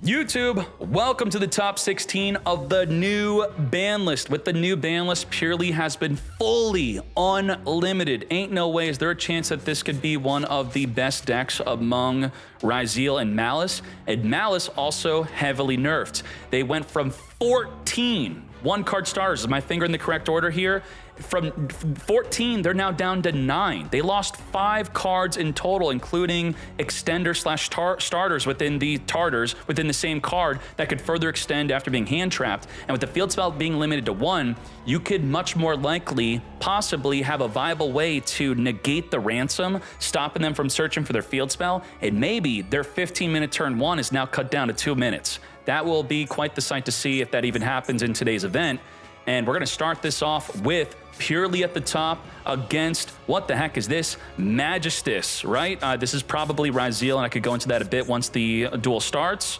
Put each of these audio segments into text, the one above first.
YouTube, welcome to the top 16 of the new ban list. With the new ban list, Purely has been fully unlimited. Ain't no way is there a chance that this could be one of the best decks among Riseal and Malice. And Malice also heavily nerfed. They went from 14 one-card starters. Is my finger in the correct order here? From 14, they're now down to 9. They lost 5 cards in total, including extender/starters within the Tartars within the same card that could further extend after being hand-trapped. And with the field spell being limited to 1, you could much more likely possibly have a viable way to negate the ransom, stopping them from searching for their field spell, and maybe their 15-minute turn 1 is now cut down to 2 minutes. That will be quite the sight to see if that even happens in today's event. And we're gonna start this off with Purely at the top against, what the heck is this? Magistus, right? This is probably Riseal, and I could go into that a bit once the duel starts.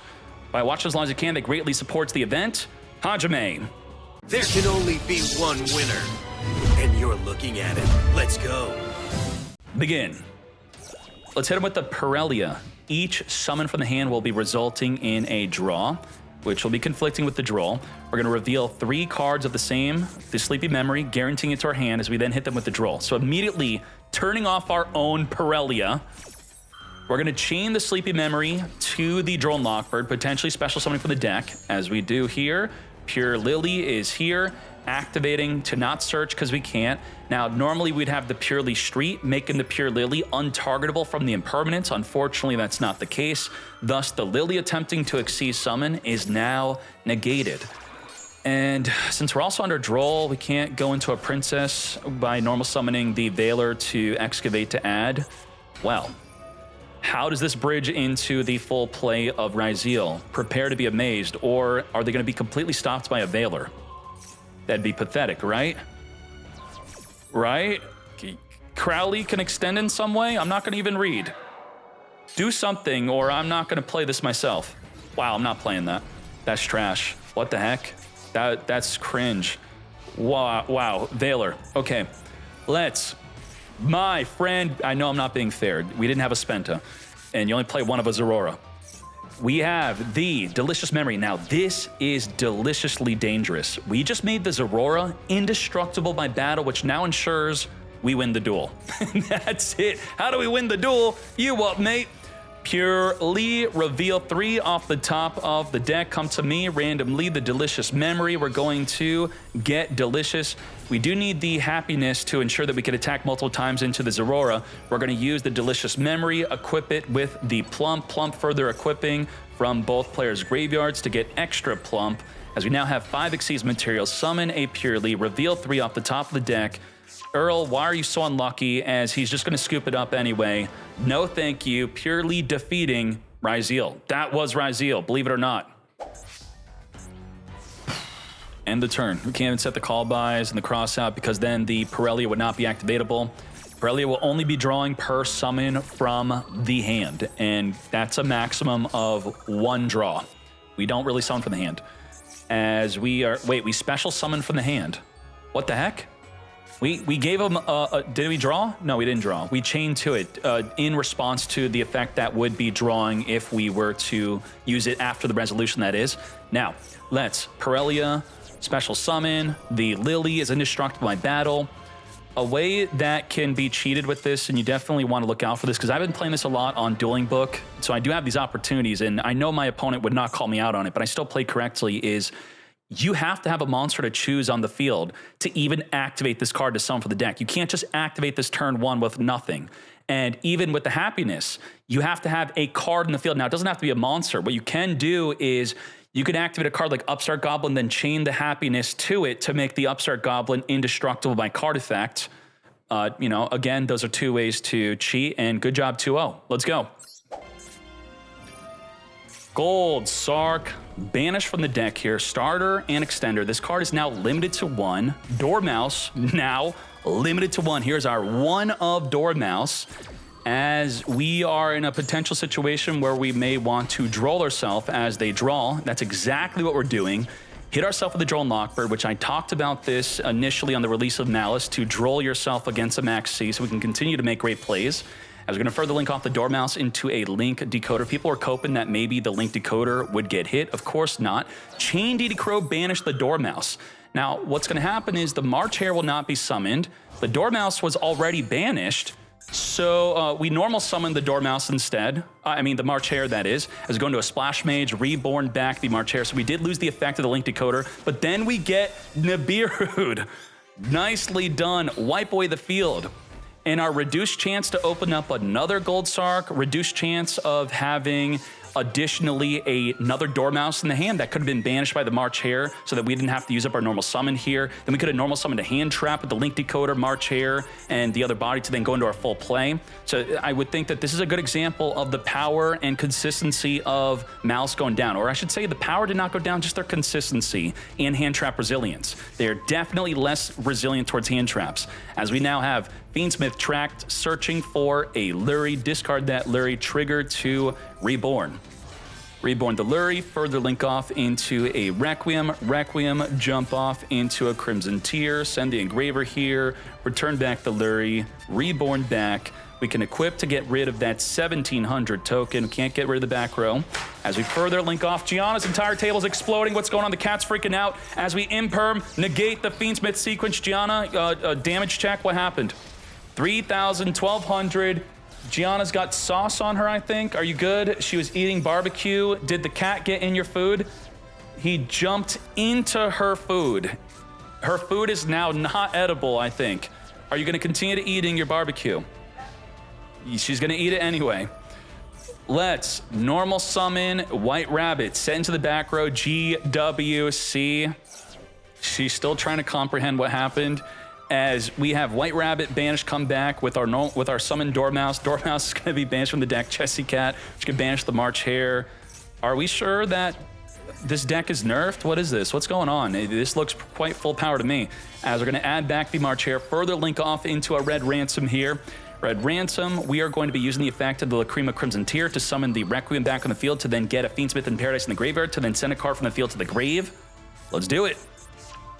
By watching as long as you can, that greatly supports the event. Hajime. There can only be one winner, and you're looking at it. Let's go. Begin. Let's hit him with the Pirellia. Each summon from the hand will be resulting in a draw, which will be conflicting with the draw. We're gonna reveal 3 cards of the Sleepy Memory, guaranteeing it to our hand as we then hit them with the draw. So immediately turning off our own Pirellia, we're gonna chain the Sleepy Memory to the Drone Lockbird, potentially special summoning from the deck. As we do here, Pure Lily is here, activating to not search because we can't. Now, normally we'd have the Purely Street, making the Pure Lily untargetable from the impermanence. Unfortunately, that's not the case. Thus, the Lily attempting to exceed summon is now negated. And since we're also under Droll, we can't go into a Princess by normal summoning the Veiler to Excavate to add. Well, how does this bridge into the full play of Riseal? Prepare to be amazed, or are they going to be completely stopped by a Veiler? That'd be pathetic, right? Right? Crowley can extend in some way? I'm not going to even read. Do something, or I'm not going to play this myself. Wow, I'm not playing that. That's trash. What the heck? That's cringe. Wow, Veiler. Okay, let's. My friend, I know I'm not being fair. We didn't have a Spenta, and you only play one of a Zorora. We have the Delicious Memory. Now, this is deliciously dangerous. We just made the Zorora indestructible by battle, which now ensures we win the duel. That's it. How do we win the duel? You up, mate? Purely reveal 3 off the top of the deck. Come to me, randomly, the Delicious Memory. We're going to get Delicious. We do need the Happiness to ensure that we can attack multiple times into the Zorora. We're going to use the Delicious Memory, equip it with the Plump. Plump further equipping from both players' graveyards to get extra Plump. As we now have 5 Xyz materials, summon a Purely, reveal 3 off the top of the deck. Earl, why are you so unlucky, as he's just going to scoop it up anyway? No thank you. Purely defeating Riseal. That was Riseal, believe it or not. End the turn. We can't even set the call buys and the cross out because then the Pirellia would not be activatable. Pirellia will only be drawing per summon from the hand, and that's a maximum of 1 draw. We don't really summon from the hand. As we are... Wait, we special summon from the hand. What the heck? We gave him did we draw? No, we didn't draw. We chained to it in response to the effect that would be drawing if we were to use it after the resolution, that is. Now, let's Pirellia, special summon. The Lily is indestructible by battle. A way that can be cheated with this, and you definitely want to look out for this, because I've been playing this a lot on Dueling Book, so I do have these opportunities, and I know my opponent would not call me out on it, but I still play correctly, is you have to have a monster to choose on the field to even activate this card to summon for the deck. You can't just activate this turn 1 with nothing. And even with the Happiness, you have to have a card in the field. Now, it doesn't have to be a monster. What you can do is you can activate a card like Upstart Goblin, then chain the Happiness to it to make the Upstart Goblin indestructible by card effect. You know, again, those are 2 ways to cheat, and good job 2-0. Let's go. Gold, Sark, banish from the deck here. Starter and Extender. This card is now limited to 1. Dormouse, now limited to 1. Here's our 1 of Dormouse, as we are in a potential situation where we may want to droll ourselves as they draw. That's exactly what we're doing. Hit ourselves with the Drone Lockbird, which I talked about this initially on the release of Malice, to droll yourself against a Max C so we can continue to make great plays. As we're going to further link off the Dormouse into a link decoder. People are coping that maybe the link decoder would get hit. Of course not. Chain Deity Crow banished the Dormouse. Now, what's going to happen is the March Hare will not be summoned. The Dormouse was already banished, so we normal summon the Dormouse instead. I mean, the March Hare, that is. As we go into a Splash Mage, reborn back the March Hare. So we did lose the effect of the link decoder, but then we get Nibiru. Nicely done. Wipe away the field. And our reduced chance to open up another Gold Sark, reduced chance of having additionally another Dormouse in the hand that could have been banished by the March Hare so that we didn't have to use up our normal summon here. Then we could have normal summoned a hand trap with the link decoder, March Hare, and the other body to then go into our full play. So I would think that this is a good example of the power and consistency of Malice going down. Or I should say the power did not go down, just their consistency and hand trap resilience. They're definitely less resilient towards hand traps. As we now have Fiendsmith tracked, searching for a Lurie, discard that Lurie, trigger to Reborn. Reborn the Lurie, further link off into a Requiem. Requiem, jump off into a Crimson Tear, send the Engraver here, return back the Lurie, Reborn back. We can equip to get rid of that 1700 token. We can't get rid of the back row. As we further link off, Gianna's entire table is exploding. What's going on? The cat's freaking out. As we imperm, negate the Fiendsmith sequence. Gianna, damage check, what happened? 3,000, 1,200. Gianna's got sauce on her, I think. Are you good? She was eating barbecue. Did the cat get in your food? He jumped into her food. Her food is now not edible, I think. Are you going to continue to eating your barbecue? She's going to eat it anyway. Let's normal summon White Rabbit. Set into the back row. GWC. She's still trying to comprehend what happened. As we have White Rabbit banished come back with our summoned Dormouse. Dormouse is going to be banished from the deck. Chessy Cat, which can banish the March Hare. Are we sure that this deck is nerfed? What is this? What's going on? This looks quite full power to me. As we're going to add back the March Hare, further link off into a Red Ransom here. Red Ransom, we are going to be using the effect of the Lacrima Crimson Tear to summon the Requiem back on the field to then get a Fiendsmith in Paradise in the graveyard to then send a card from the field to the grave. Let's do it.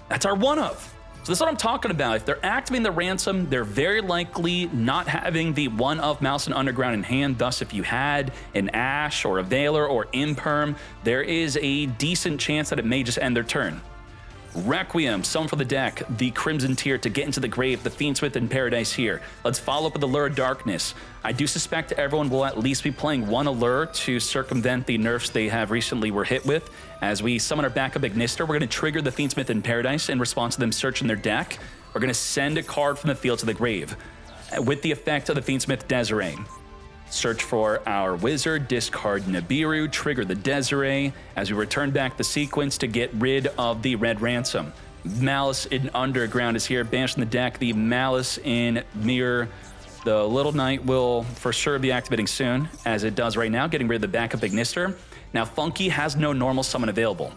That's our one-of. So this is what I'm talking about. If they're activating the Ransom, they're very likely not having the one of Malice and Underground in hand. Thus, if you had an Ash or a Veiler or Imperm, there is a decent chance that it may just end their turn. Requiem, summon for the deck, the Crimson Tear to get into the grave, the Fiendsmith in Paradise here. Let's follow up with the Lure of Darkness. I do suspect everyone will at least be playing one Allure to circumvent the nerfs they have recently were hit with. As we summon our backup Ignister, we're going to trigger the Fiendsmith in Paradise in response to them searching their deck. We're going to send a card from the field to the grave with the effect of the Fiendsmith Desiree. Search for our Wizard, discard Nibiru, trigger the Desiree as we return back the sequence to get rid of the Red Ransom. Malice in Underground is here, banished from the deck. The Malice in Mirror, the Little Knight will for sure be activating soon, as it does right now, getting rid of the backup Ignister. Now, Funky has no normal summon available,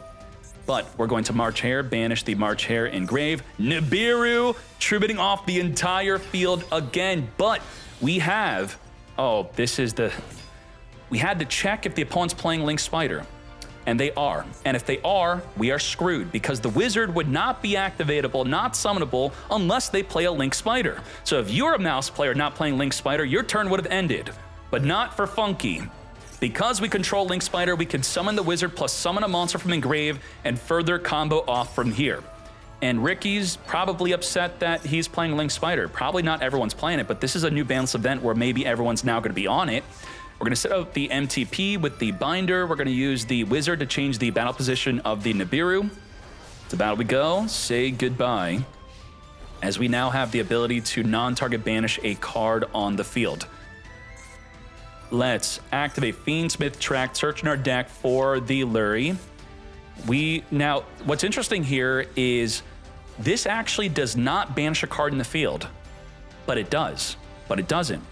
but we're going to March Hare, banish the March Hare in grave. Nibiru, tributing off the entire field again, but we have... Oh, this is the... We had to check if the opponent's playing Link Spider, and they are. And if they are, we are screwed because the Wizard would not be activatable, not summonable, unless they play a Link Spider. So if you're a Mouse player not playing Link Spider, your turn would have ended, but not for Funky. Because we control Link Spider, we can summon the Wizard plus summon a monster from Engrave and further combo off from here. And Ricky's probably upset that he's playing Link Spider. Probably not everyone's playing it, but this is a new Banlist event where maybe everyone's now going to be on it. We're going to set out the MTP with the Binder. We're going to use the Wizard to change the battle position of the Nibiru. To battle we go. Say goodbye. As we now have the ability to non-target banish a card on the field. Let's activate Fiendsmith Track, search in our deck for the Lurie. Now, what's interesting here is this actually does not banish a card in the field, but it does, but it doesn't.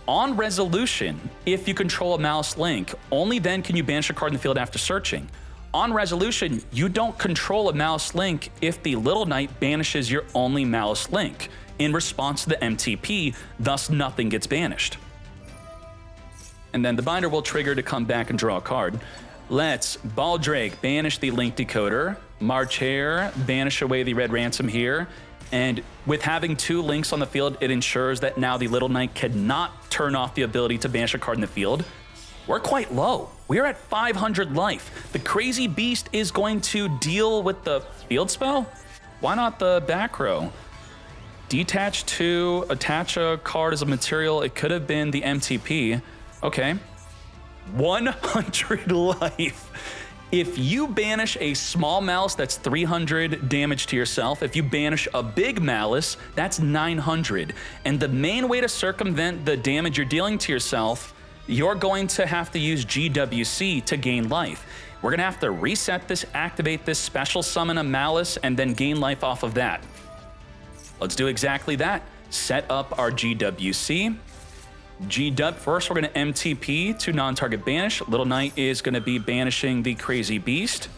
On resolution, if you control a Malice Link, only then can you banish a card in the field after searching. On resolution, you don't control a Malice Link if the Little Knight banishes your only Malice Link in response to the MTP, thus nothing gets banished. And then the Binder will trigger to come back and draw a card. Let's Baldrake, banish the Link Decoder. March Hare, banish away the Red Ransom here. And with having 2 links on the field, it ensures that now the Little Knight cannot turn off the ability to banish a card in the field. We're quite low. We're at 500 life. The Crazy Beast is going to deal with the field spell? Why not the back row? Detach to attach a card as a material. It could have been the MTP. Okay. 100 life. If you banish a small Malice, that's 300 damage to yourself. If you banish a big Malice, that's 900. And the main way to circumvent the damage you're dealing to yourself, you're going to have to use GWC to gain life. We're gonna have to reset this, activate this, special summon a Malice, and then gain life off of that. Let's do exactly that. Set up our GWC. First, we're going to MTP to non-target banish. Little Knight is going to be banishing the Crazy Beast.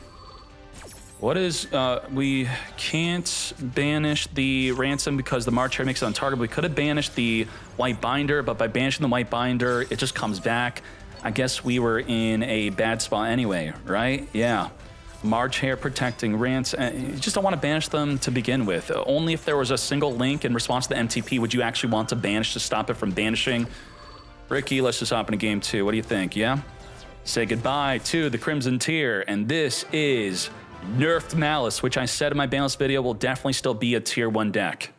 What is, we can't banish the Ransom because the March Hare makes it on target. We could have banished the White Binder, but by banishing the White Binder, it just comes back. I guess we were in a bad spot anyway, right? Yeah. March Hare protecting Ransom. You just don't want to banish them to begin with. Only if there was a single link in response to the MTP would you actually want to banish to stop it from banishing. Ricky, let's just hop into game 2. What do you think, yeah? Say goodbye to the Crimson Tier, and this is Nerfed Malice, which I said in my Banlist video will definitely still be a Tier 1 deck.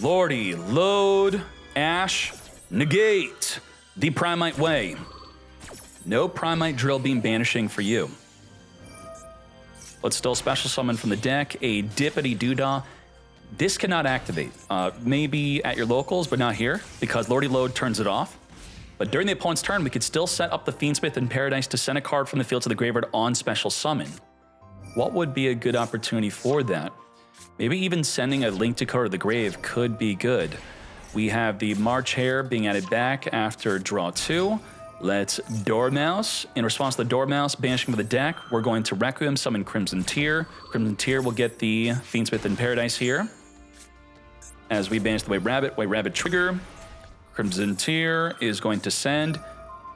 Lordy, load, Ash, negate, the Primite Way. No Primite Drill Beam banishing for you. Let's still special summon from the deck a Dippity Doodah. This cannot activate. Maybe at your locals, but not here, because Lordy Load turns it off. But during the opponent's turn, we could still set up the Fiendsmith in Paradise to send a card from the field to the graveyard on special summon. What would be a good opportunity for that? Maybe even sending a Link to Code to the Grave could be good. We have the March Hare being added back after draw 2. Let's Dormouse. In response to the Dormouse banishing of the deck, we're going to Requiem summon Crimson Tier. Crimson Tier will get the Fiendsmith in Paradise here. As we banish the White Rabbit trigger. Crimson Tier is going to send.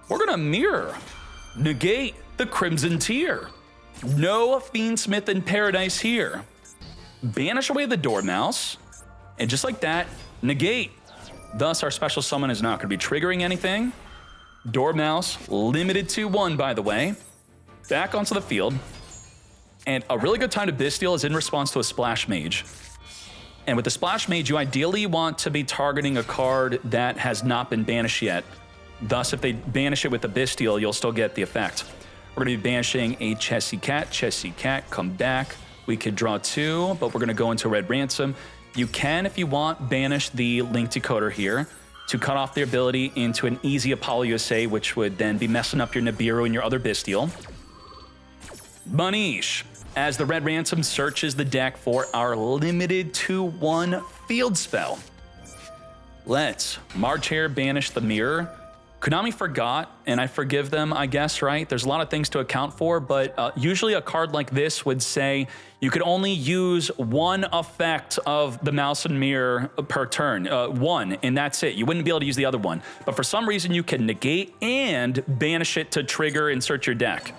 We're going to mirror, negate the Crimson Tier. No Fiendsmith in Paradise here. Banish away the Dormouse, and just like that, negate. Thus, our special summon is not going to be triggering anything. Dormouse, limited to 1, by the way. Back onto the field. And a really good time to Bestial is in response to a Splash Mage. And with the Splash Mage, you ideally want to be targeting a card that has not been banished yet. Thus, if they banish it with the Bestial, you'll still get the effect. We're going to be banishing a Chessy Cat, come back. We could draw 2, but we're going to go into Red Ransom. You can, if you want, banish the Link Decoder here to cut off their ability into an easy Apollo USA, which would then be messing up your Nibiru and your other Bestial. Manish, as the Red Ransom searches the deck for our limited to 1 field spell. Let's March Hare banish the Mirror. Konami forgot, and I forgive them, I guess, right? There's a lot of things to account for, but usually a card like this would say you could only use 1 effect of the Mouse and Mirror per turn, 1, and that's it. You wouldn't be able to use the other one. But for some reason, you can negate and banish it to trigger and search your deck.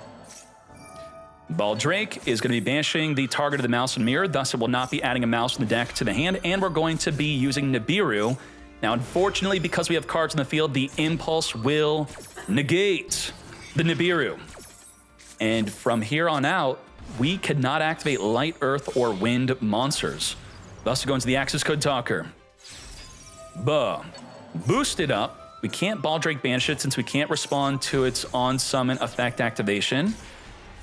Baldrake is going to be banishing the target of the Mouse and Mirror, thus it will not be adding a mouse in the deck to the hand, and we're going to be using Nibiru. Now, unfortunately, because we have cards in the field, the Impulse will negate the Nibiru. And from here on out, we cannot activate Light, Earth, or Wind monsters. Thus, we're going to the Axis Code Talker. Boost it up. We can't Baldrake banish it since we can't respond to its on-summon effect activation.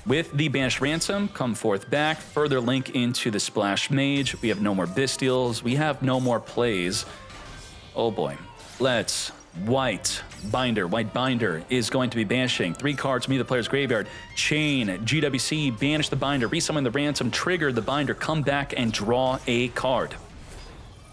With the Banished Ransom, come forth back, further link into the Splash Mage. We have no more Bestials. We have no more plays. Oh boy. Let's White Binder. White Binder is going to be banishing 3 cards from either player's graveyard. Chain, GWC, banish the Binder, resummon the Ransom, trigger the Binder, come back and draw a card.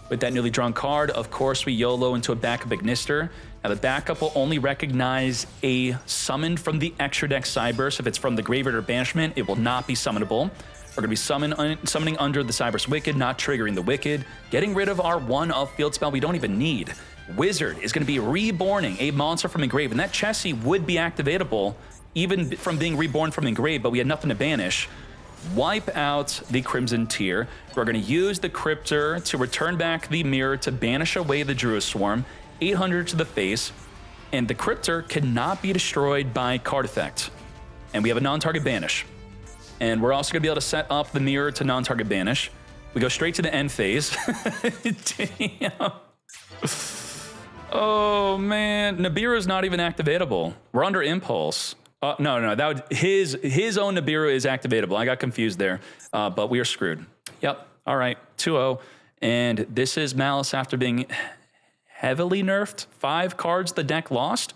With that newly drawn card, of course, we YOLO into a backup Ignister. Now, the backup will only recognize a summon from the extra deck Cyberse. If it's from the graveyard or banishment, it will not be summonable. We're going to be summoning under the Cyberse Wicked, not triggering the Wicked. Getting rid of our 1 of field spell we don't even need. Wizard is going to be reborning a monster from engrave, and that Chessy would be activatable even from being reborn from engrave, but we had nothing to banish. wipe out the Crimson Tier. We're going to use the Cryptor to return back the Mirror to banish away the Druid Swarm, 800 to the face, and the Cryptor cannot be destroyed by card effect. And we have a non-target banish. And we're also going to be able to set up the Mirror to non-target banish. We go straight to the end phase. Damn. Oh, man. Nibiru is not even activatable. We're under Impulse. No. That would, his own Nibiru is activatable. I got confused there, but we are screwed. Yep. All right. 2-0. And this is Malice after being heavily nerfed. 5 cards the deck lost.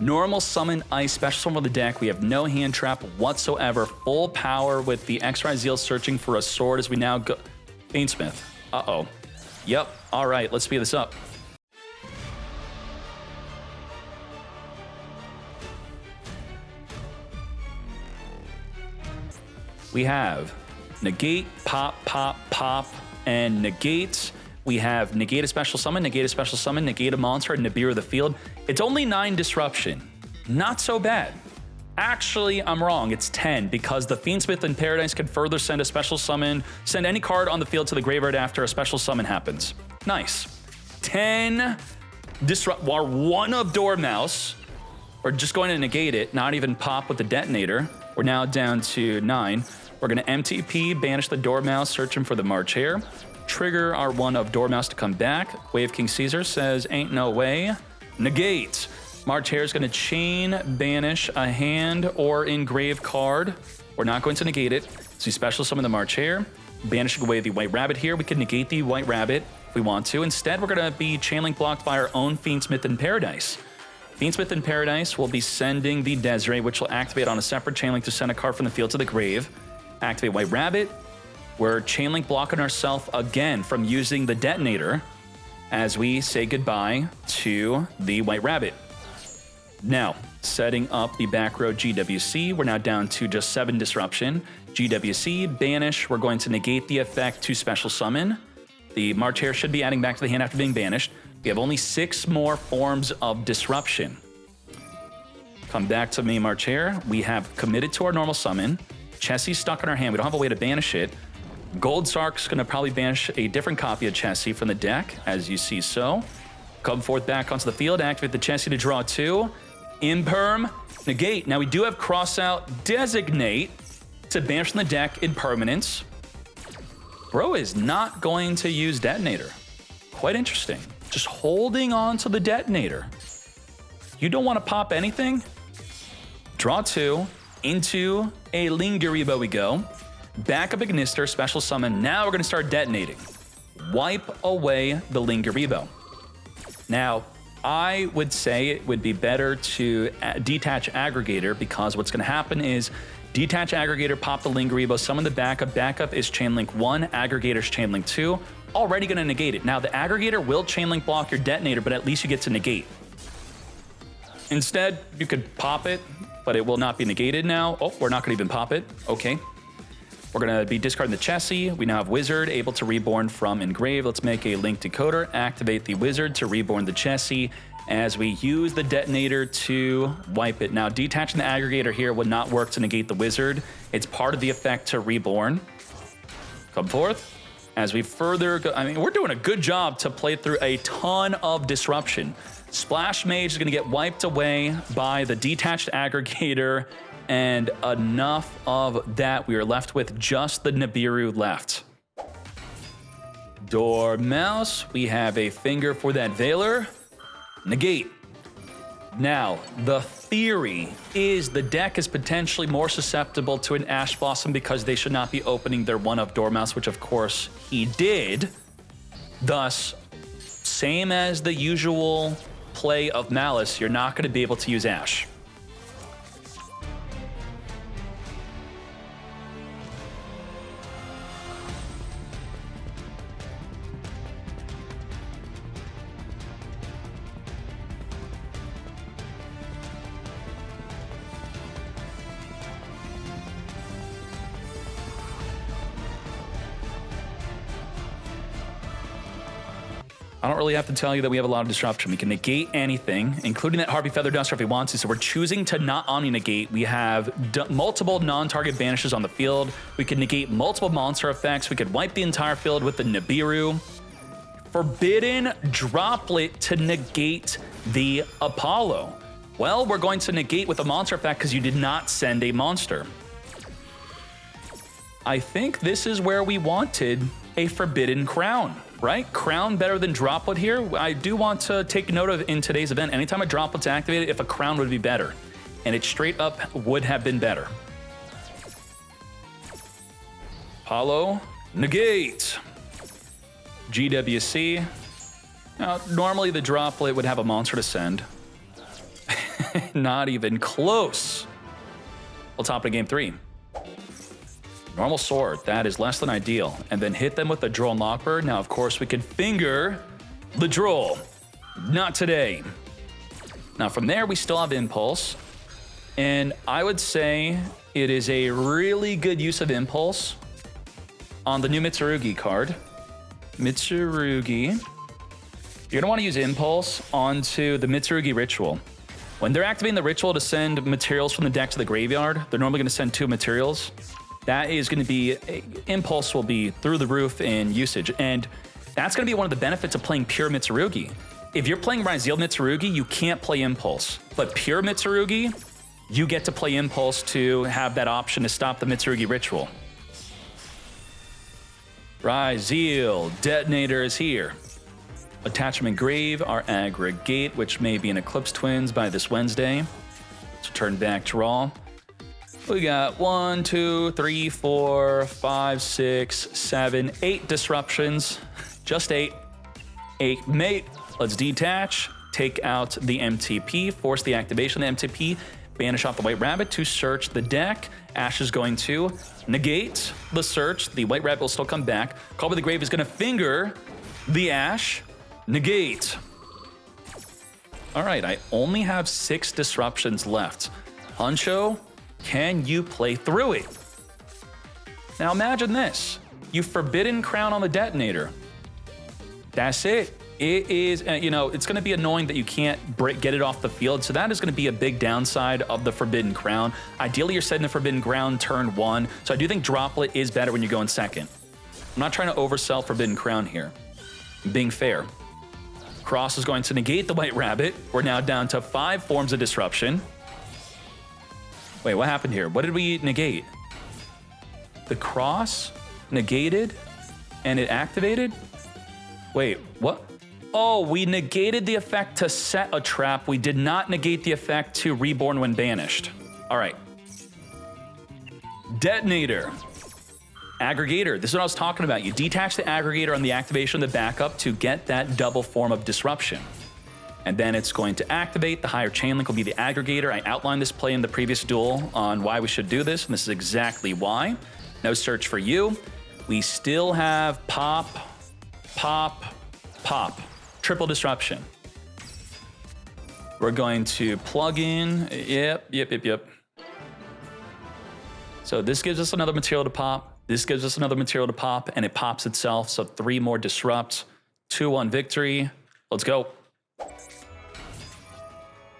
Normal summon ice, special summon of the deck. We have no hand trap whatsoever. Full power with the Riseal searching for a sword as we now go. Fainsmith. Uh-oh. Yep. All right, let's speed this up. We have negate, pop, pop, pop, and negate. We have negate a special summon, negate a special summon, negate a monster, and Nibiru the field. It's only 9 disruption. Not so bad. Actually, I'm wrong. It's 10 because the Fiendsmith in Paradise can further send a special summon, send any card on the field to the graveyard after a special summon happens. Nice. 10 disrupt, or 1 of Dormouse. We're just going to negate it, not even pop with the detonator. We're now down to 9. We're going to MTP, banish the Dormouse, searching for the March Hare. Trigger our 1 of Dormouse to come back. Wave King Caesar says, ain't no way. Negate. March Hare is going to chain banish a hand or engrave card. We're not going to negate it. So we special summon the March Hare. Banishing away the White Rabbit here. We can negate the White Rabbit if we want to. Instead, we're going to be chain-link blocked by our own Fiendsmith in Paradise. Fiendsmith in Paradise will be sending the Desiree, which will activate on a separate chain-link to send a card from the field to the grave. Activate White Rabbit. We're chain-link blocking ourselves again from using the detonator as we say goodbye to the White Rabbit. Now, setting up the back row GWC, we're now down to just 7 disruption. GWC, banish, we're going to negate the effect to special summon. The March Hare should be adding back to the hand after being banished. We have only 6 more forms of disruption. Come back to me, March Hare. We have committed to our normal summon. Chessie's stuck in our hand. We don't have a way to banish it. Gold Sark's going to probably banish a different copy of Chessie from the deck, as you see so. Come forth back onto the field, activate the Chessie to draw 2. Imperm, negate. Now we do have Crossout, designate to banish from the deck in permanence. Bro is not going to use detonator. Quite interesting. Just holding on to the detonator. You don't want to pop anything? Draw 2, into a Linguriba we go. Back up Ignister, special summon. Now we're going to start detonating. Wipe away the Linguriba. Now, I would say it would be better to detach Aggregator because what's going to happen is detach Aggregator, pop the Linguriba, summon the backup. Backup is Chainlink 1, Aggregator's Chainlink 2. Already going to negate it. Now, the Aggregator will Chainlink block your detonator, but at least you get to negate. Instead, you could pop it, but it will not be negated now. Oh, we're not going to even pop it. Okay. We're going to be discarding the Chessie. We now have Wizard, able to reborn from Engrave. Let's make a Link Decoder, activate the Wizard to reborn the Chessie as we use the detonator to wipe it. Now, detaching the Aggregator here would not work to negate the Wizard. It's part of the effect to reborn. Come forth. As we further go, I mean, we're doing a good job to play through a ton of disruption. Splash Mage is going to get wiped away by the detached Aggregator, and enough of that. We are left with just the Nibiru left. Dormouse, we have a finger for that Veiler. Negate. Now, the theory is the deck is potentially more susceptible to an Ash Blossom because they should not be opening their 1 of Dormouse, which of course he did. Thus, same as the usual play of Malice, you're not going to be able to use Ash. I don't really have to tell you that we have a lot of disruption. We can negate anything, including that Harpy Feather Duster if we want to. So we're choosing to not Omni-negate. We have multiple non-target banishes on the field. We can negate multiple monster effects. We could wipe the entire field with the Nibiru. Forbidden Droplet to negate the Apollo. Well, we're going to negate with a monster effect because you did not send a monster. I think this is where we wanted a Forbidden Crown, right? Crown better than Droplet here. I do want to take note of in today's event, anytime a Droplet's activated, if a Crown would be better. And it straight up would have been better. Apollo, negate. GWC. Now, normally the Droplet would have a monster to send. Not even close. We'll top it in game 3. Normal sword, that is less than ideal. And then hit them with the Droll and Lockbird. Now, of course, we can finger the Droll. Not today. Now, from there, we still have Impulse. And I would say it is a really good use of Impulse on the new Mitsurugi card. Mitsurugi. You're going to want to use Impulse onto the Mitsurugi Ritual. When they're activating the Ritual to send materials from the deck to the graveyard, they're normally going to send 2 materials. That is going to be, Impulse will be through the roof in usage. And that's going to be one of the benefits of playing pure Mitsurugi. If you're playing Riseal Mitsurugi, you can't play Impulse. But pure Mitsurugi, you get to play Impulse to have that option to stop the Mitsurugi Ritual. Riseal Detonator is here. Attachment Grave, our Aggregate, which may be an Eclipse Twins by this Wednesday. So turn back draw. We got 1, 2, 3, 4, 5, 6, 7, 8 disruptions. Just 8. 8 mate. Let's detach. Take out the MTP. Force the activation of the MTP. Banish off the White Rabbit to search the deck. Ash is going to negate the search. The White Rabbit will still come back. Call by the Grave is going to finger the Ash. Negate. All right, I only have 6 disruptions left. Huncho, can you play through it? Now imagine this. You Forbidden Crown on the Detonator. That's it. It is, it's going to be annoying that you can't get it off the field. So that is going to be a big downside of the Forbidden Crown. Ideally, you're setting the Forbidden Crown turn 1. So I do think Droplet is better when you go in second. I'm not trying to oversell Forbidden Crown here. I'm being fair. Cross is going to negate the White Rabbit. We're now down to 5 forms of disruption. Wait, what happened here? What did we negate? The Cross negated and it activated? Wait, what? Oh, we negated the effect to set a trap. We did not negate the effect to reborn when banished. All right. Detonator. Aggregator. This is what I was talking about. You detach the Aggregator on the activation of the backup to get that double form of disruption. And then it's going to activate. The higher chain link will be the Aggregator. I outlined this play in the previous duel on why we should do this, and this is exactly why. No search for you. We still have pop, pop, pop. Triple disruption. We're going to plug in. Yep. So this gives us another material to pop. This gives us another material to pop, and it pops itself. So 3 more disrupt. 2-1 victory. Let's go.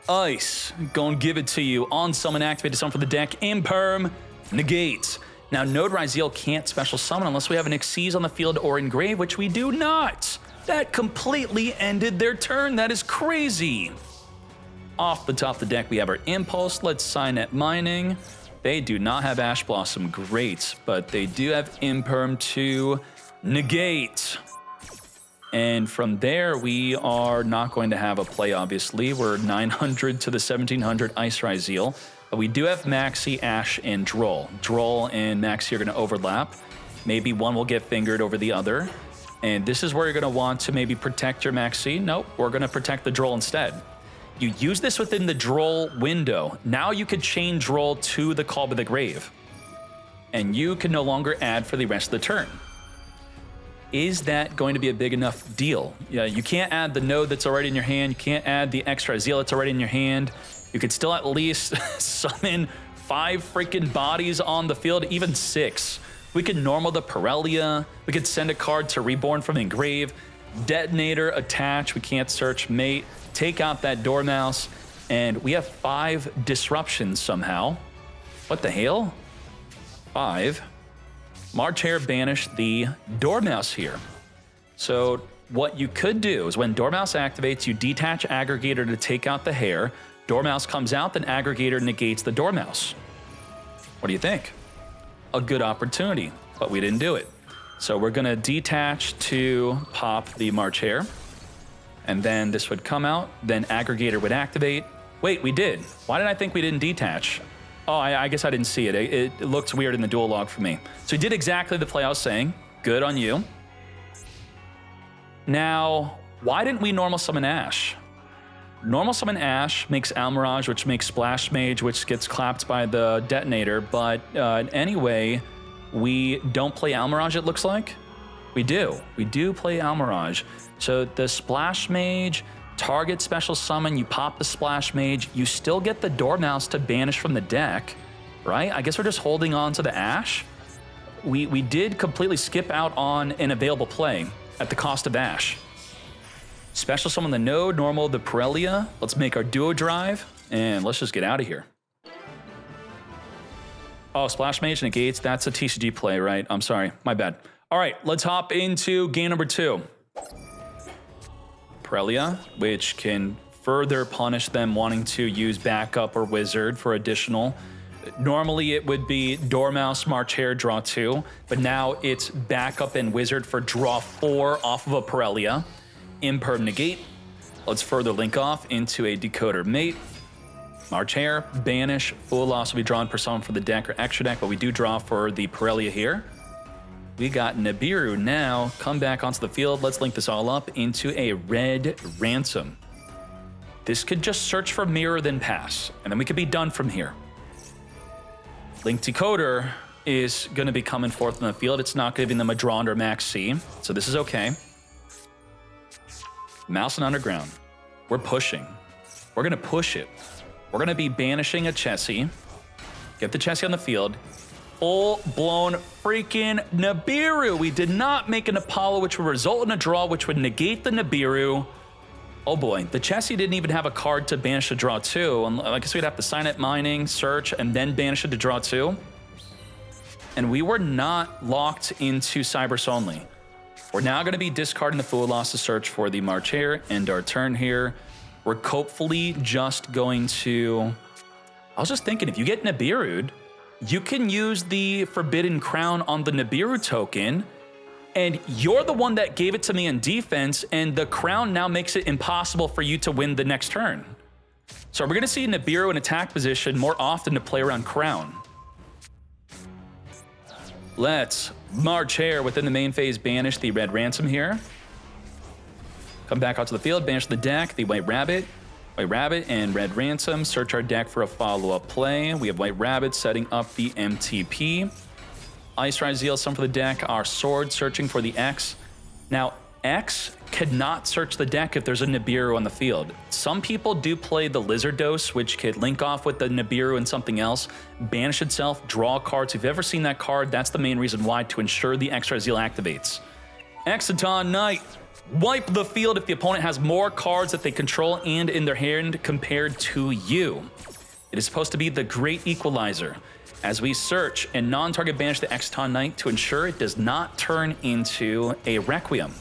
Ice. Gonna give it to you. On summon, activate to summon for the deck. Imperm. Negate. Now, Node Riseal can't special summon unless we have an Xyz on the field or engrave, which we do not. That completely ended their turn. That is crazy. Off the top of the deck, we have our Impulse. Let's Signet Mining. They do not have Ash Blossom. Great. But they do have Imperm to negate. And from there, we are not going to have a play, obviously. We're 900 to the 1700 Ice Riseal. But we do have Maxi, Ash, and Droll. Droll and Maxi are going to overlap. Maybe one will get fingered over the other. And this is where you're going to want to maybe protect your Maxi. Nope, we're going to protect the Droll instead. You use this within the Droll window. Now you could chain Droll to the Call by the Grave. And you can no longer add for the rest of the turn. Is that going to be a big enough deal? Yeah, you can't add the node that's already in your hand. You can't add the extra zeal that's already in your hand. You could still at least summon 5 freaking bodies on the field, even 6. We could normal the Parelia. We could send a card to Reborn from Engrave. Detonator, attach. We can't search mate. Take out that Dormouse. And we have 5 disruptions somehow. What the hell? 5. March Hare banished the Dormouse here. So what you could do is when Dormouse activates, you detach Aggregator to take out the Hare. Dormouse comes out, then Aggregator negates the Dormouse. What do you think? A good opportunity, but we didn't do it. So we're gonna detach to pop the March Hare. And then this would come out, then Aggregator would activate. Wait, we did. Why did I think we didn't detach? Oh, I guess I didn't see it. It looks weird in the duel log for me. So we did exactly the play I was saying. Good on you. Now, why didn't we normal summon Ash? Normal summon Ash makes Almirage, which makes Splash Mage, which gets clapped by the Detonator. But anyway, we don't play Almirage, it looks like. We do. We do play Almirage. So the Splash Mage, target special summon, you pop the Splash Mage, you still get the Dormouse to banish from the deck, right? I guess we're just holding on to the Ash. We did completely skip out on an available play at the cost of Ash. Special summon the Node, normal the Pirellia. Let's make our Duo Drive, and let's just get out of here. Oh, Splash Mage negates, that's a TCG play, right? I'm sorry, my bad. All right, let's hop into game number 2. Pirellia, which can further punish them wanting to use backup or wizard for additional. Normally it would be Dormouse, March Hare, draw 2, but now it's backup and wizard for draw 4 off of a Pirellia. Imperm negate. Let's further link off into a Decoder mate. March Hare, banish, full loss will be drawn per summon for the deck or extra deck, but we do draw for the Pirellia here. We got Nibiru now, come back onto the field. Let's link this all up into a red Ransom. This could just search for mirror, then pass, and then we could be done from here. Link Decoder is gonna be coming forth in the field. It's not giving them a draw under max C, so this is okay. Mouse and Underground, we're pushing. We're gonna push it. We're gonna be banishing a Chessie, get the Chessie on the field, full-blown freaking Nibiru. We did not make an Apollo, which would result in a draw, which would negate the Nibiru. Oh boy, the Chessie didn't even have a card to banish a draw 2. And I guess we'd have to sign it, mining, search, and then banish it to draw 2. And we were not locked into Cybers only. We're now going to be discarding the Fool Loss to search for the March Hare. End our turn here. We're hopefully just going to... I was just thinking, if you get Nibiru'd, you can use the Forbidden Crown on the Nibiru token, and you're the one that gave it to me in defense, and the crown now makes it impossible for you to win the next turn. So we're going to see Nibiru in attack position more often to play around crown. Let's March Hare within the main phase, banish the red Ransom here. Come back out to the field, banish the deck, the White Rabbit and red Ransom. Search our deck for a follow-up play. We have White Rabbit setting up the MTP. Ice Riseal, some for the deck. Our Sword searching for the X. Now, X cannot search the deck if there's a Nibiru on the field. Some people do play the Lizard Dose, which could link off with the Nibiru and something else, banish itself, draw cards. If you've ever seen that card, that's the main reason why, to ensure the X Riseal activates. Exciton Knight. Wipe the field if the opponent has more cards that they control and in their hand compared to you. It is supposed to be the Great Equalizer. As we search and non-target banish the Exciton Knight to ensure it does not turn into a Requiem.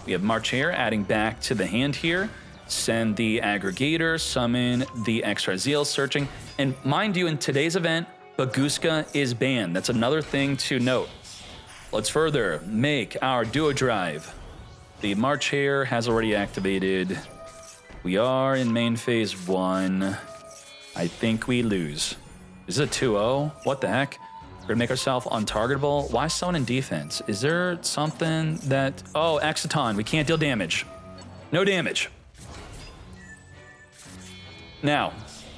We have March Hare adding back to the hand here. Send the Aggregator, summon the X Riseal searching. And mind you, in today's event, Baguska is banned. That's another thing to note. Let's further make our Duo Drive. The March Hare has already activated. We are in main phase 1. I think we lose. Is it a 2-0? What the heck? We're gonna make ourselves untargetable. Why summon in defense? Is there something that... Oh, Exciton, we can't deal damage. No damage. Now,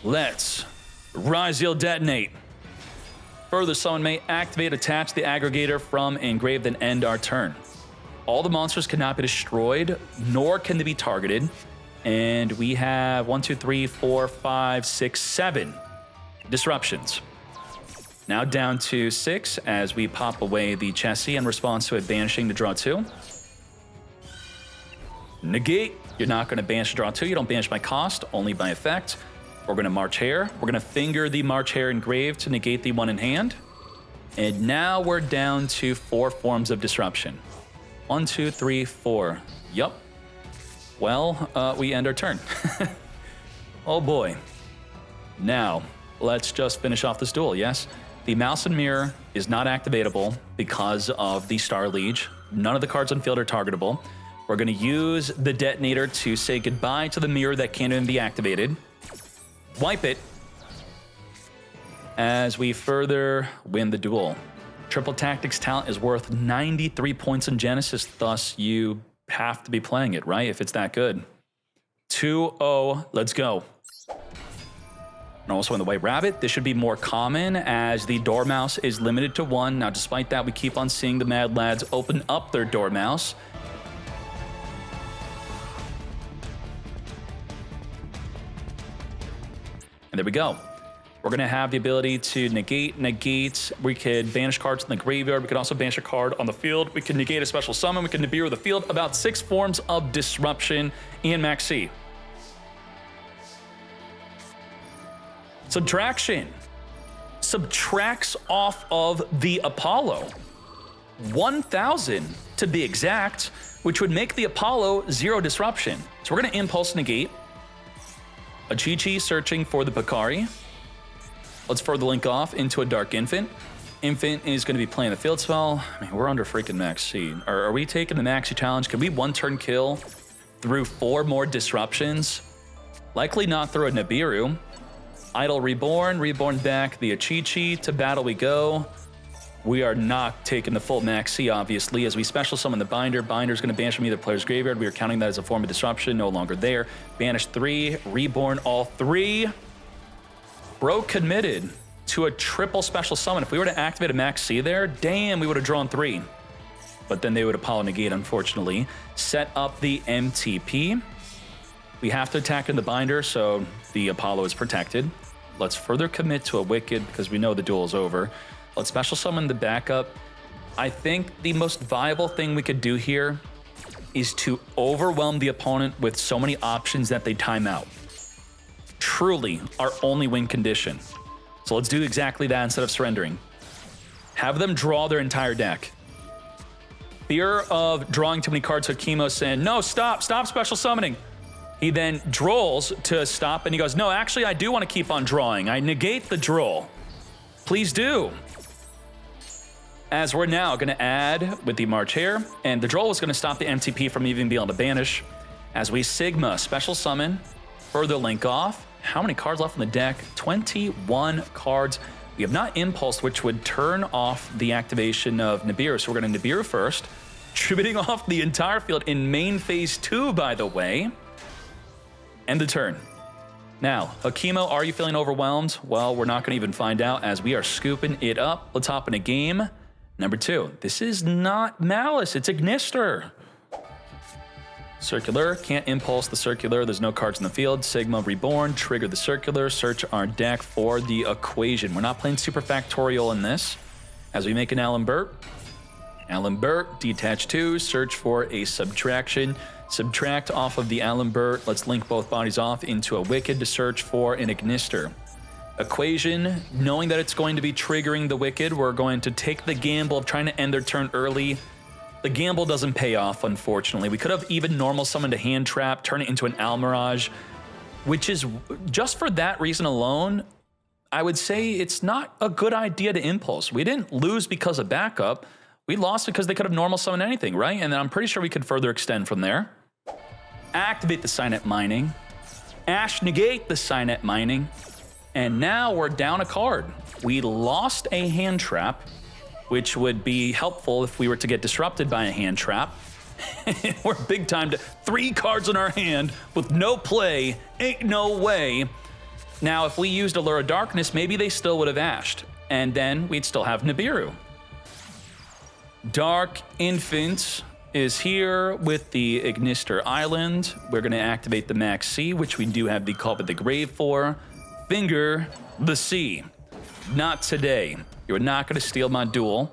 let's Riseal detonate. Further summon may activate, attach the Aggregator from engrave, then end our turn. All the monsters cannot be destroyed, nor can they be targeted. And we have 1, 2, 3, 4, 5, 6, 7 disruptions. Now down to 6 as we pop away the Chessie in response to it banishing to draw 2. negate. You're not going to banish draw 2. You don't banish by cost, only by effect. We're going to March Hare. We're going to finger the March Hare engraved to negate the 1 in hand. And now we're down to 4 forms of disruption. 1, 2, 3, 4. Yup. Well, we end our turn. Oh boy. Now, let's just finish off this duel, yes? The Mouse and Mirror is not activatable because of the Star Liege. None of the cards on field are targetable. We're going to use the Detonator to say goodbye to the Mirror that can't even be activated. Wipe it as we further win the duel. Triple Tactics talent is worth 93 points in Genesis, thus you have to be playing it, right? If it's that good. 2-0, let's go. And also in the White Rabbit, this should be more common as the Dormouse is limited to 1. Now, despite that, we keep on seeing the Mad Lads open up their Dormouse. And there we go. We're going to have the ability to negate. We could banish cards in the graveyard. We could also banish a card on the field. We can negate a special summon. We can Nibiru the field. About 6 forms of disruption in Max C. Subtraction subtracts off of the Apollo. 1,000 to be exact, which would make the Apollo 0 disruption. So we're going to impulse negate. A Chi-Chi searching for the Bakari. Let's further link off into a Dark Infant. Infant is going to be playing the field spell. I mean, we're under freaking Max C. Are we taking the Maxi challenge? Can we 1-turn kill through 4 more disruptions? Likely not through a Nibiru. Idle Reborn, Reborn back the Chi-Chi. To battle we go. We are not taking the full Max C, obviously, as we special summon the Binder. Binder's going to banish from either player's graveyard. We are counting that as a form of disruption, no longer there. Banish 3, Reborn all 3. Bro committed to a triple special summon. If we were to activate a Max C there, damn, we would have drawn 3. But then they would Apollo negate, unfortunately. Set up the MTP. We have to attack in the Binder, so the Apollo is protected. Let's further commit to a Wicked because we know the duel is over. Let's special summon the backup. I think the most viable thing we could do here is to overwhelm the opponent with so many options that they time out. Truly our only win condition. So let's do exactly that instead of surrendering. Have them draw their entire deck. Fear of drawing too many cards, so Chemo saying, no, stop special summoning. He then drolls to stop and he goes, no, actually I do want to keep on drawing. I negate the droll. Please do. As we're now going to add with the March Hare, and the droll was going to stop the MTP from even being able to banish. As we Sigma special summon, further link off. How many cards left in the deck? 21 cards. We have not Impulse, which would turn off the activation of Nibiru. So we're going to Nibiru first, tributing off the entire field in main phase 2, by the way. End the turn. Now, Akimo, are you feeling overwhelmed? Well, we're not going to even find out as we are scooping it up. Let's hop in a game. Number 2. This is not Malice, it's Ignister. Circular, can't impulse the circular. There's no cards in the field. Sigma Reborn, trigger the circular, search our deck for the equation. We're not playing super factorial in this. As we make an Alan Burt, detach 2, search for a subtraction. Subtract off of the Alan Burt. Let's link both bodies off into a Wicked to search for an Ignister. Equation, knowing that it's going to be triggering the Wicked, we're going to take the gamble of trying to end their turn early. The gamble doesn't pay off, unfortunately. We could have even normal summoned a Hand Trap, turn it into an Almirage, which is, just for that reason alone, I would say it's not a good idea to impulse. We didn't lose because of backup. We lost because they could have normal summoned anything, right? And then I'm pretty sure we could further extend from there. Activate the Signet Mining. Ash negate the Signet Mining. And now we're down a card. We lost a Hand Trap, which would be helpful if we were to get disrupted by a Hand Trap. We're big time to 3 cards in our hand with no play. Ain't no way. Now, if we used Allure of Darkness, maybe they still would have ashed. And then we'd still have Nibiru. Dark Infant is here with the Ignister Island. We're going to activate the Max C, which we do have the Call of the Grave for. Finger the sea. Not today. You're not going to steal my duel.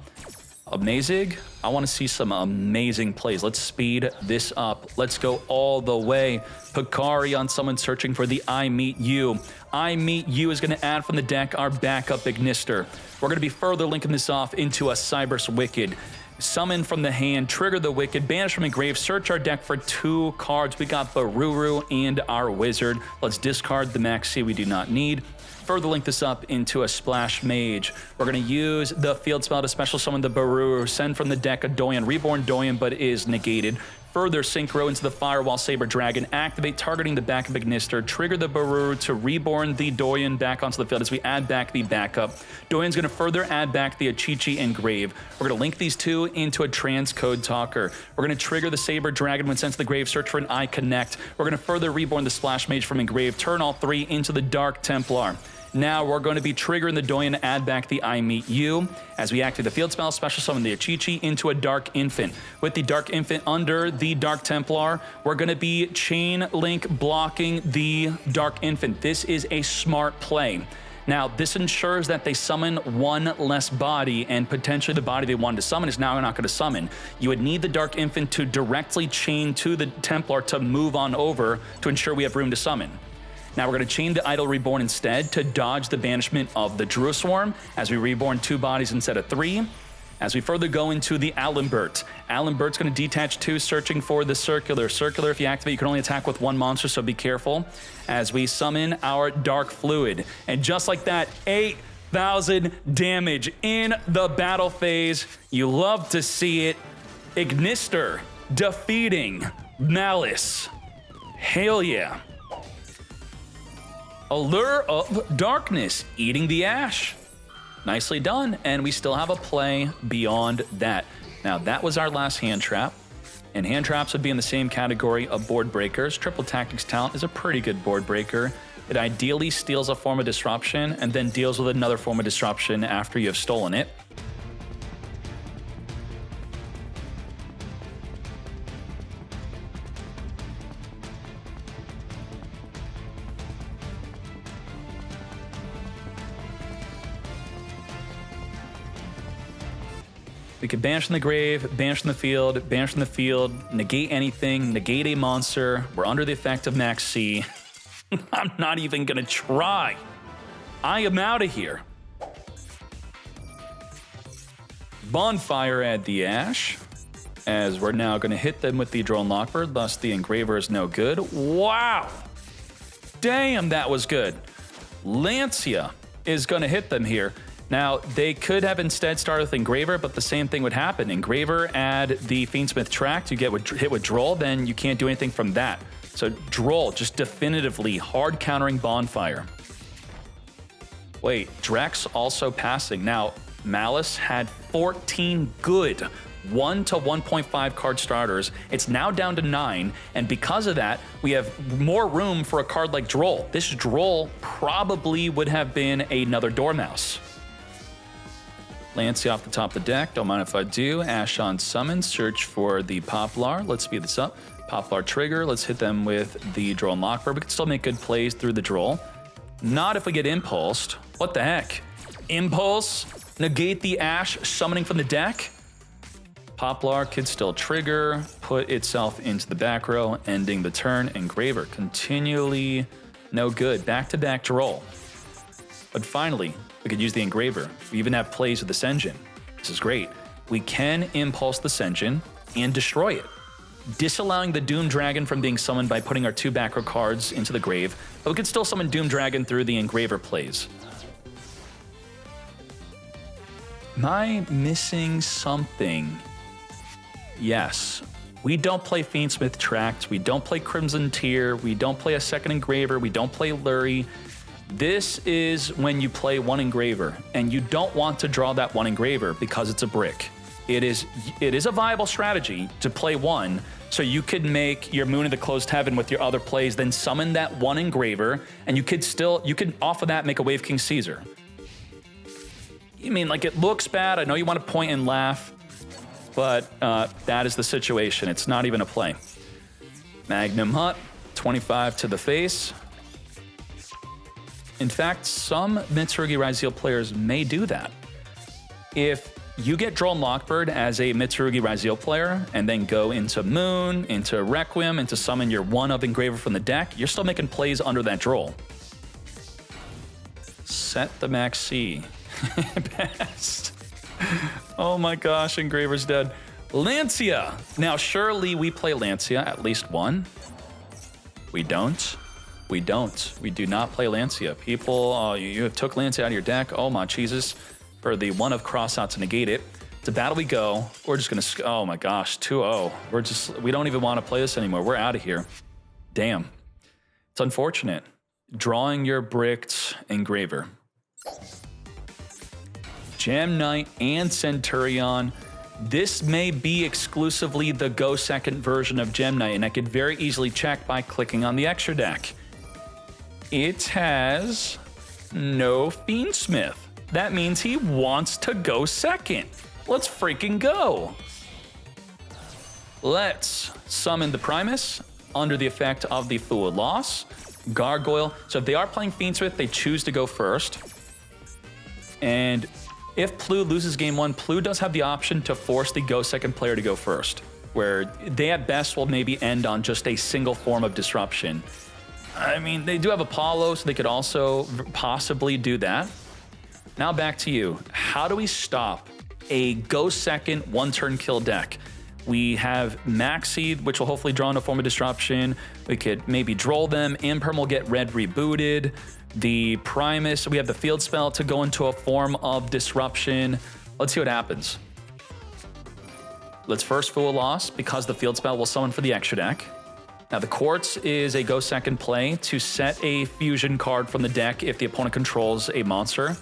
Amazing. I want to see some amazing plays. Let's speed this up. Let's go all the way. Picari on someone searching for the I Meet You. I Meet You is going to add from the deck our backup Ignister. We're going to be further linking this off into a Cyberse Wicked. Summon from the hand, trigger the Wicked, banish from engrave, search our deck for 2 cards. We got Baruru and our Wizard. Let's discard the Maxi we do not need. Further link this up into a Splash Mage. We're going to use the field spell to special summon the Baruru, send from the deck a Doyen, reborn Doyen, but is negated. Further synchro into the Firewall Saber Dragon, activate targeting the backup Ignister, trigger the Baruru to reborn the Doyen back onto the field as we add back the backup. Doyen's going to further add back the Achichi Engrave. We're going to link these 2 into a Transcode Talker. We're going to trigger the Saber Dragon when sent to the grave, search for an I Connect. We're going to further reborn the Splash Mage from engrave, turn all 3 into the Dark Templar. Now we're going to be triggering the Doyen to add back the I Meet You. As we activate the field spell, special summon the Achichi into a Dark Infant. With the Dark Infant under the Dark Templar, we're going to be chain link blocking the Dark Infant. This is a smart play. Now, this ensures that they summon 1 less body, and potentially the body they wanted to summon is now not going to summon. You would need the Dark Infant to directly chain to the Templar to move on over to ensure we have room to summon. Now we're going to chain the Idol Reborn instead to dodge the banishment of the Druid Swarm as we reborn 2 bodies instead of 3. As we further go into the Alenbert. Alenbert's going to detach 2, searching for the Circular. Circular, if you activate, you can only attack with 1 monster, so be careful. As we summon our Dark Fluid. And just like that, 8,000 damage in the battle phase. You love to see it. Ignister defeating Malice. Hell yeah. Allure of Darkness, eating the Ash. Nicely done, and we still have a play beyond that. Now, that was our last hand trap, and hand traps would be in the same category of board breakers. Triple Tactics Talent is a pretty good board breaker. It ideally steals a form of disruption and then deals with another form of disruption after you have stolen it. We could banish from the grave, banish from the field, negate anything, negate a monster. We're under the effect of Max C. I'm not even gonna try. I am out of here. Bonfire at the Ash, as we're now gonna hit them with the Drone Lockbird, thus the Engraver is no good. Wow. Damn, that was good. Lancia is gonna hit them here. Now, they could have instead started with Engraver, but the same thing would happen. Engraver, add the Fiendsmith Tract, you get hit with Droll, then you can't do anything from that. So Droll, just definitively hard countering Bonfire. Wait, Drex also passing. Now, Malice had 14 good 1 to 1.5 card starters. It's now down to 9, and because of that, we have more room for a card like Droll. This Droll probably would have been another Dormouse. Lancia off the top of the deck, don't mind if I do. Ash on summon, search for the Poplar. Let's speed this up. Poplar trigger, let's hit them with the Droll Lockbird. We can still make good plays through the Droll. Not if we get Impulsed. What the heck? Impulse, negate the Ash, summoning from the deck. Poplar could still trigger, put itself into the back row, ending the turn. Engraver continually no good. Back-to-back Droll. But finally, we could use the Engraver. We even have plays with the Senjin. This is great. We can Impulse the Senjin and destroy it, disallowing the Doom Dragon from being summoned by putting our 2 back row cards into the grave, but we could still summon Doom Dragon through the Engraver plays. Am I missing something? Yes. We don't play Fiendsmith Tract, we don't play Crimson Tear, we don't play a second Engraver, we don't play Lurie. This is when you play 1 Engraver, and you don't want to draw that 1 Engraver because it's a brick. It is a viable strategy to play 1, so you could make your Moon of the Closed Heaven with your other plays, then summon that 1 Engraver, and you could off of that make a Wave King Caesar. You mean, like, it looks bad, I know you want to point and laugh, but that is the situation. It's not even a play. Magnum Hut, 25 to the face. In fact, some Mitsurugi Riseal players may do that. If you get Duel Lockbird as a Mitsurugi Riseal player and then go into Moon, into Requiem, into summon your one of Engraver from the deck, you're still making plays under that Duel. Set the max C. Best. Oh my gosh, Engraver's dead. Lancia. Now, surely we play Lancia at least one. We don't. We don't. We do not play Lancia. People, you took Lancia out of your deck. Oh my Jesus. For the one of Crossout to negate it. To battle we go. We're just gonna, oh my gosh, 2-0. We don't even want to play this anymore. We're out of here. Damn. It's unfortunate. Drawing your bricked Engraver. Gem Knight and Centurion. This may be exclusively the Go Second version of Gem Knight, and I could very easily check by clicking on the extra deck. It has no Fiendsmith. That means he wants to go second. Let's freaking go. Let's summon the Primus under the effect of the Fluid Loss. Gargoyle. So if they are playing Fiendsmith, they choose to go first. And if Plu loses game one, Plu does have the option to force the Go Second player to go first, where they at best will maybe end on just a single form of disruption. I mean, they do have Apollo, so they could also possibly do that. Now back to you. How do we stop a Go Second one-turn kill deck? We have Maxi, which will hopefully draw in a form of disruption. We could maybe Droll them. Imperm will get red rebooted. The Primus, we have the field spell to go into a form of disruption. Let's see what happens. Let's first Full Loss because the field spell will summon for the extra deck. Now the Quartz is a Go Second play to set a fusion card from the deck if the opponent controls a monster.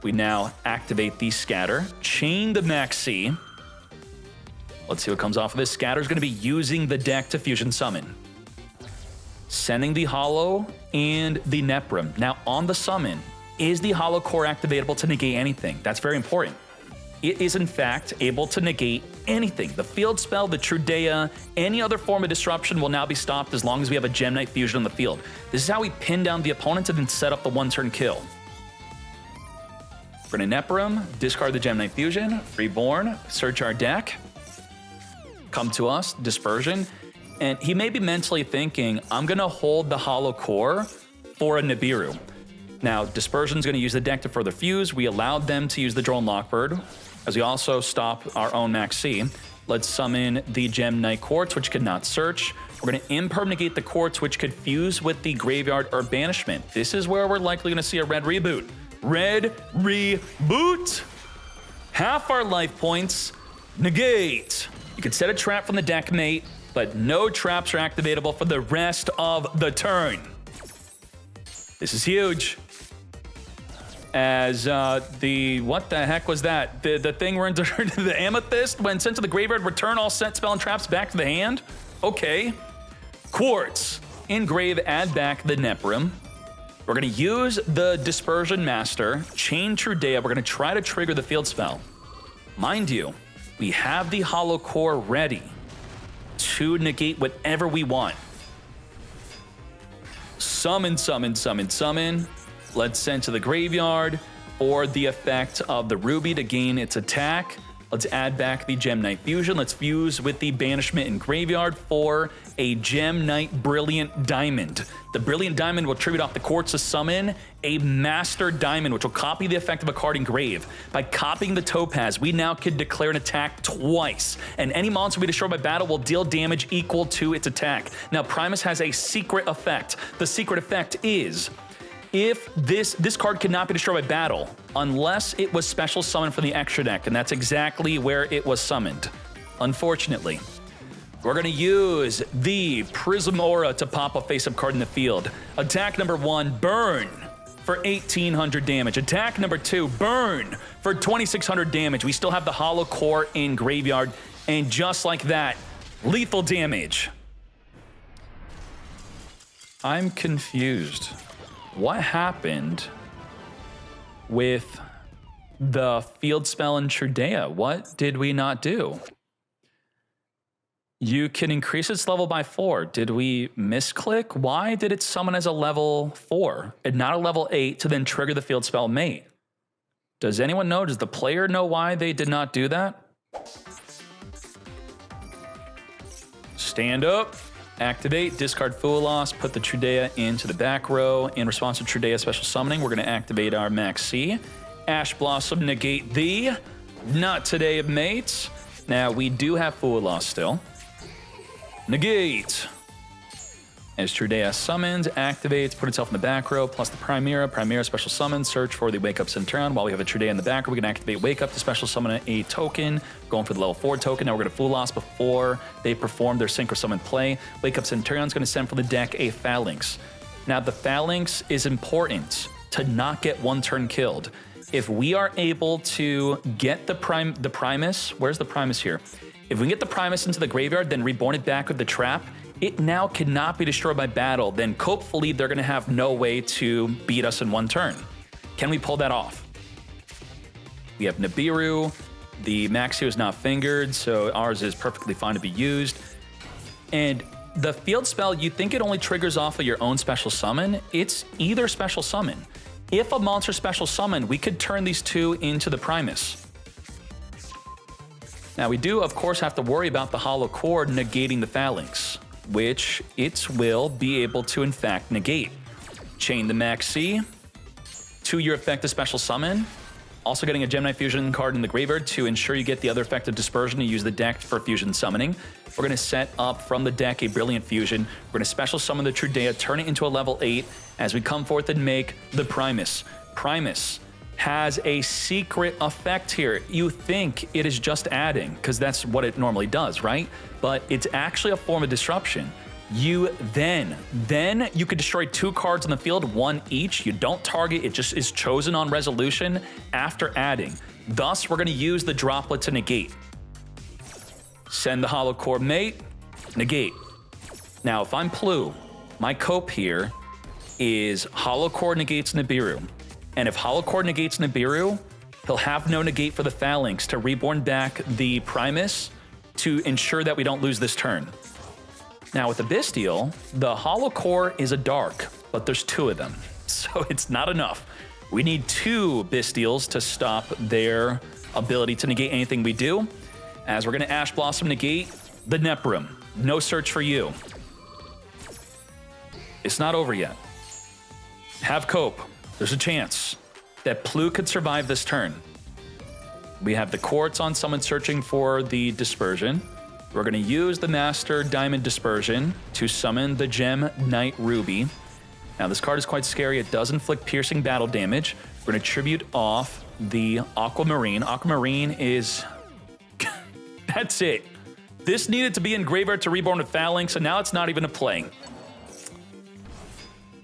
We now activate the Scatter, chain the Maxi. Let's see what comes off of this. Scatter is going to be using the deck to fusion summon. Sending the Hollow and the Neprim. Now on the summon, is the Hollow Core activatable to negate anything? That's very important. It is in fact able to negate anything. The field spell, the Trudea, any other form of disruption will now be stopped as long as we have a Gem Knight fusion on the field. This is how we pin down the opponent and then set up the one-turn kill. We're gonna Neprim, discard the Gem Knight fusion, Reborn, search our deck, come to us, Dispersion, and he may be mentally thinking, I'm gonna hold the Hollow Core for a Nibiru. Now, Dispersion's gonna use the deck to further fuse. We allowed them to use the Drone Lockbird, as we also stop our own Max C. Let's summon the Gem Knight Quartz, which could not search. We're gonna Imperm negate the Quartz, which could fuse with the Graveyard or Banishment. This is where we're likely gonna see a red reboot. Red reboot! Half our life points, negate. You can set a trap from the deck, mate, but no traps are activatable for the rest of the turn. This is huge. As what the heck was that? The thing we're into the Amethyst, when sent to the graveyard, return all set spell and traps back to the hand? Okay. Quartz, engrave, add back the Neprim. We're gonna use the Dispersion Master, chain Trudea. We're gonna try to trigger the field spell. Mind you, we have the Hollow Core ready to negate whatever we want. Summon, summon, summon, summon. Let's send to the graveyard for the effect of the Ruby to gain its attack. Let's add back the Gem Knight fusion. Let's fuse with the Banishment in graveyard for a Gem Knight Brilliant Diamond. The Brilliant Diamond will tribute off the Quartz to summon a Master Diamond, which will copy the effect of a card in grave. By copying the Topaz, we now can declare an attack twice, and any monster we destroy by battle will deal damage equal to its attack. Now, Primus has a secret effect. The secret effect is, if this card cannot be destroyed by battle unless it was special summoned from the extra deck, and that's exactly where it was summoned. Unfortunately, we're gonna use the Prism Aura to pop a face-up card in the field. Attack number 1, burn for 1,800 damage. Attack number 2, burn for 2,600 damage. We still have the Hollow Core in graveyard, and just like that, lethal damage. I'm confused. What happened with the field spell in Trudea? What did we not do? You can increase its level by 4. Did we misclick? Why did it summon as a level 4 and not a level 8 to then trigger the field spell mate? Does anyone know? Does the player know why they did not do that? Stand up, activate, discard Fool Loss, put the Trudea into the back row. In response to Trudea special summoning, we're going to activate our Max C. Ash Blossom, negate thee. Not today, mates. Now, we do have Fool Loss still. Negate. As Trudea summons, activates, put itself in the back row, plus the Primera special summon, search for the Wake Up Centurion. While we have a Trudea in the back row, we can activate Wake Up to special summon a token, going for the level 4 token. Now we're going to Fool Loss before they perform their Synchro Summon play. Wake Up Centurion is going to send from the deck a Phalanx. Now the Phalanx is important to not get one turn killed. If we are able to get the Primus, where's the Primus here? If we can get the Primus into the graveyard, then reborn it back with the trap, it now cannot be destroyed by battle, then hopefully they're going to have no way to beat us in one turn. Can we pull that off? We have Nibiru. The Maxio is not fingered, so ours is perfectly fine to be used. And the field spell, you think it only triggers off of your own special summon? It's either special summon. If a monster special summon, we could turn these two into the Primus. Now we do, of course, have to worry about the Hollow Core negating the Phalanx, which it will be able to, in fact, negate. Chain the Max C to your effective special summon. Also getting a Gemini Fusion card in the graveyard to ensure you get the other effective dispersion to use the deck for fusion summoning. We're going to set up from the deck a Brilliant Fusion. We're going to special summon the Trudea, turn it into a level 8 as we come forth and make the Primus. Primus has a secret effect here. You think it is just adding, because that's what it normally does, right? But it's actually a form of disruption. You then you could destroy 2 cards on the field, 1 each. You don't target, it just is chosen on resolution after adding. Thus, we're gonna use the droplet to negate. Send the Hollow Core mate, negate. Now, if I'm Plu, my cope here is Hollow Core negates Nibiru. And if Hollow Core negates Nibiru, he'll have no negate for the Phalanx to reborn back the Primus to ensure that we don't lose this turn. Now with the Bystial, the Hollow Core is a dark, but there's 2 of them, so it's not enough. We need 2 Bystials to stop their ability to negate anything we do, as we're gonna Ash Blossom negate the Neprum. No search for you. It's not over yet. Have cope. There's a chance that Plu could survive this turn. We have the Quartz on someone searching for the Dispersion. We're going to use the Master Diamond Dispersion to summon the Gem Knight Ruby. Now, this card is quite scary. It does inflict piercing battle damage. We're going to tribute off the Aquamarine. Aquamarine is... That's it. This needed to be in graveyard to reborn with Phalanx, and now it's not even a play.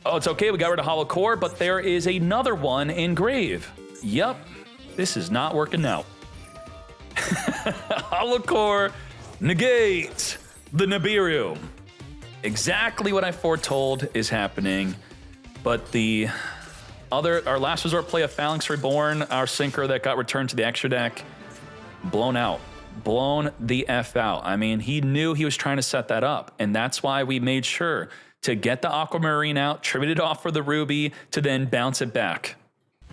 Oh, it's okay. We got rid of Hollow Core, but there is another one in grave. Yup. This is not working out. Hollow Core... negate the Nibiru. Exactly what I foretold is happening. But our last resort play of Phalanx Reborn, our synchro that got returned to the extra deck, blown out. Blown the F out. I mean, he knew he was trying to set that up, and that's why we made sure to get the Aquamarine out, tribute it off for the Ruby, to then bounce it back.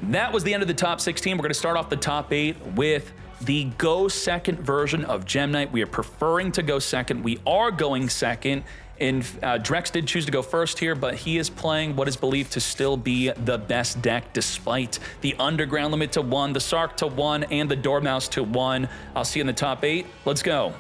That was the end of the top 16. We're going to start off the top 8 with the go second version of Gem Knight. We are preferring to go second. We are going second. And Drex did choose to go first here, but he is playing what is believed to still be the best deck despite the Underground limit to 1, the Sark to 1, and the Dormouse to 1. I'll see you in the top 8. Let's go.